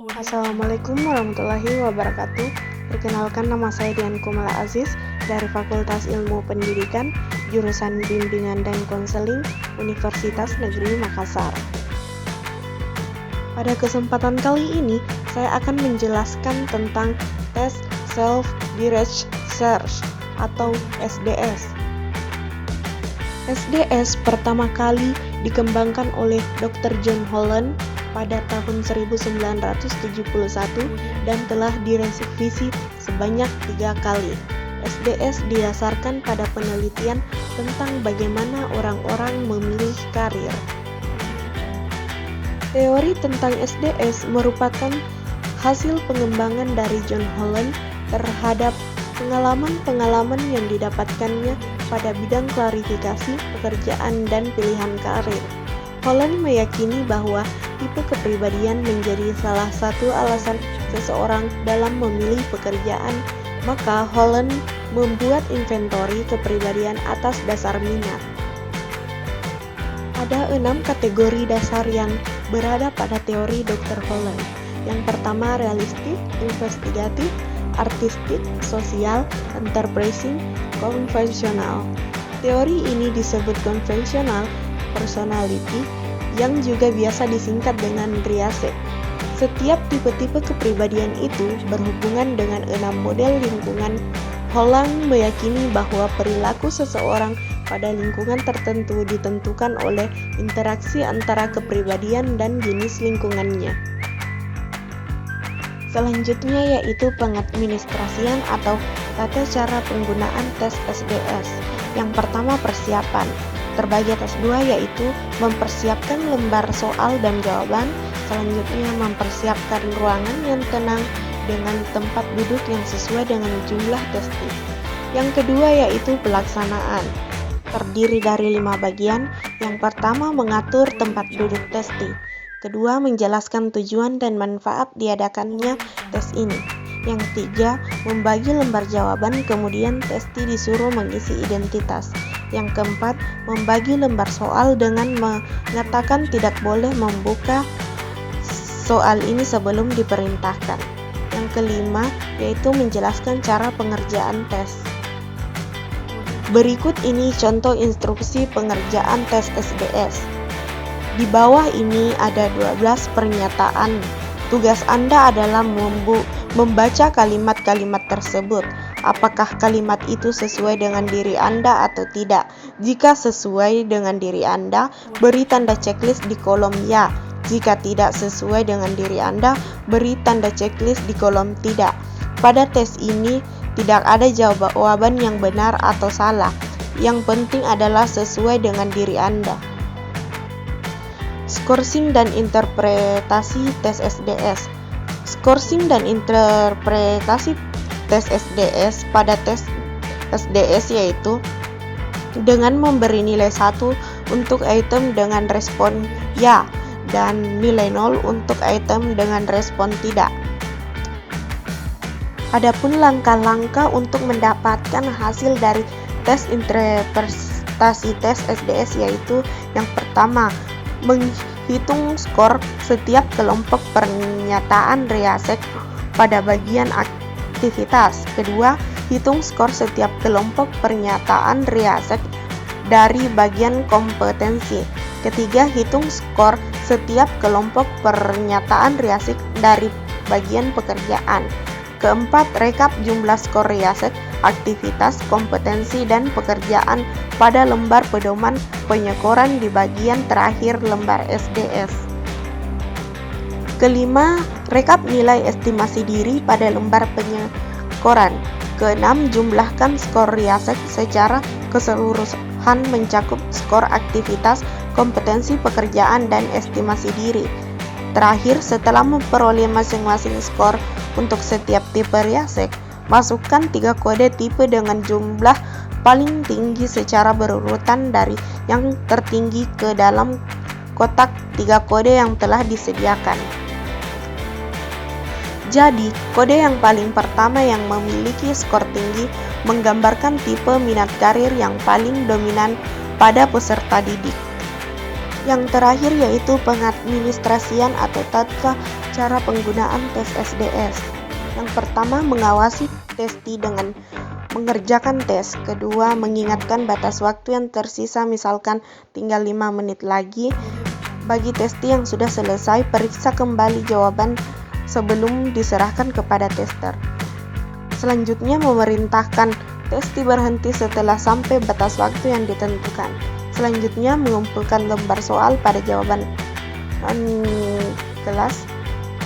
Assalamualaikum warahmatullahi wabarakatuh. Perkenalkan, nama saya Dian Kumala Aziz dari Fakultas Ilmu Pendidikan, jurusan Bimbingan dan Konseling, Universitas Negeri Makassar. Pada kesempatan kali ini, saya akan menjelaskan tentang tes Self-Directed Search atau SDS. SDS pertama kali dikembangkan oleh Dr. John Holland pada tahun 1971 dan telah direvisi sebanyak 3 kali. SDS didasarkan pada penelitian tentang bagaimana orang-orang memilih karir. Teori tentang SDS merupakan hasil pengembangan dari John Holland terhadap pengalaman-pengalaman yang didapatkannya pada bidang klarifikasi, pekerjaan, dan pilihan karir. Holland meyakini bahwa tipe kepribadian menjadi salah satu alasan seseorang dalam memilih pekerjaan, maka Holland membuat inventori kepribadian atas dasar minat. Ada 6 kategori dasar yang berada pada teori Dr. Holland. Yang pertama, realistik, investigatif, artistik, sosial, enterprising, konvensional. Teori ini disebut konvensional personality, yang juga biasa disingkat dengan RIASE. Setiap tipe-tipe kepribadian itu berhubungan dengan 6 model lingkungan. Holland meyakini bahwa perilaku seseorang pada lingkungan tertentu ditentukan oleh interaksi antara kepribadian dan jenis lingkungannya. Selanjutnya yaitu pengadministrasian atau tata cara penggunaan tes SDS. Yang pertama, persiapan. Terbagi atas 2, yaitu mempersiapkan lembar soal dan jawaban. Selanjutnya, mempersiapkan ruangan yang tenang dengan tempat duduk yang sesuai dengan jumlah testi. Yang kedua yaitu pelaksanaan. Terdiri dari 5 bagian. Yang pertama, mengatur tempat duduk testi. Kedua, menjelaskan tujuan dan manfaat diadakannya tes ini. Yang tiga, membagi lembar jawaban, kemudian testi disuruh mengisi identitas. Yang keempat, membagi lembar soal dengan mengatakan tidak boleh membuka soal ini sebelum diperintahkan. Yang kelima, yaitu menjelaskan cara pengerjaan tes. Berikut ini contoh instruksi pengerjaan tes SDS. Di bawah ini ada 12 pernyataan. Tugas Anda adalah membaca kalimat-kalimat tersebut. Apakah kalimat itu sesuai dengan diri Anda atau tidak? Jika sesuai dengan diri Anda, beri tanda checklist di kolom ya. Jika tidak sesuai dengan diri Anda, beri tanda checklist di kolom tidak. Pada tes ini, tidak ada jawaban yang benar atau salah. Yang penting adalah sesuai dengan diri Anda. Skorsing dan interpretasi tes SDS. Skorsing dan interpretasi tes SDS pada tes SDS yaitu dengan memberi nilai 1 untuk item dengan respon ya dan nilai 0 untuk item dengan respon tidak. Adapun langkah-langkah untuk mendapatkan hasil dari tes interpretasi tes SDS yaitu yang pertama, menghitung skor setiap kelompok pernyataan RIASEC pada bagian aktivitas. Kedua, hitung skor setiap kelompok pernyataan RIASEC dari bagian kompetensi. Ketiga, hitung skor setiap kelompok pernyataan RIASEC dari bagian pekerjaan. Keempat, rekap jumlah skor RIASEC, aktivitas, kompetensi, dan pekerjaan pada lembar pedoman penyekoran di bagian terakhir lembar SDS. Kelima, rekap nilai estimasi diri pada lembar penyekoran. Keenam, jumlahkan skor RIASEC secara keseluruhan mencakup skor aktivitas, kompetensi, pekerjaan, dan estimasi diri. Terakhir, setelah memperoleh masing-masing skor untuk setiap tipe RIASEC, masukkan 3 kode tipe dengan jumlah paling tinggi secara berurutan dari yang tertinggi ke dalam kotak 3 kode yang telah disediakan. Jadi, kode yang paling pertama yang memiliki skor tinggi menggambarkan tipe minat karir yang paling dominan pada peserta didik. Yang terakhir yaitu pengadministrasian atau tata cara penggunaan tes SDS. Yang pertama, mengawasi testi dengan mengerjakan tes. Kedua, mengingatkan batas waktu yang tersisa, misalkan tinggal 5 menit lagi. Bagi testi yang sudah selesai, periksa kembali jawaban sebelum diserahkan kepada tester. Selanjutnya, memerintahkan testi berhenti setelah sampai batas waktu yang ditentukan. Selanjutnya, mengumpulkan lembar soal pada jawaban kelas.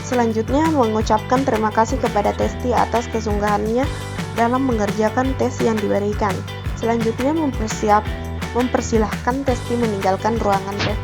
Selanjutnya, mengucapkan terima kasih kepada testi atas kesungguhannya dalam mengerjakan tes yang diberikan. Selanjutnya, mempersilahkan testi meninggalkan ruangan tes.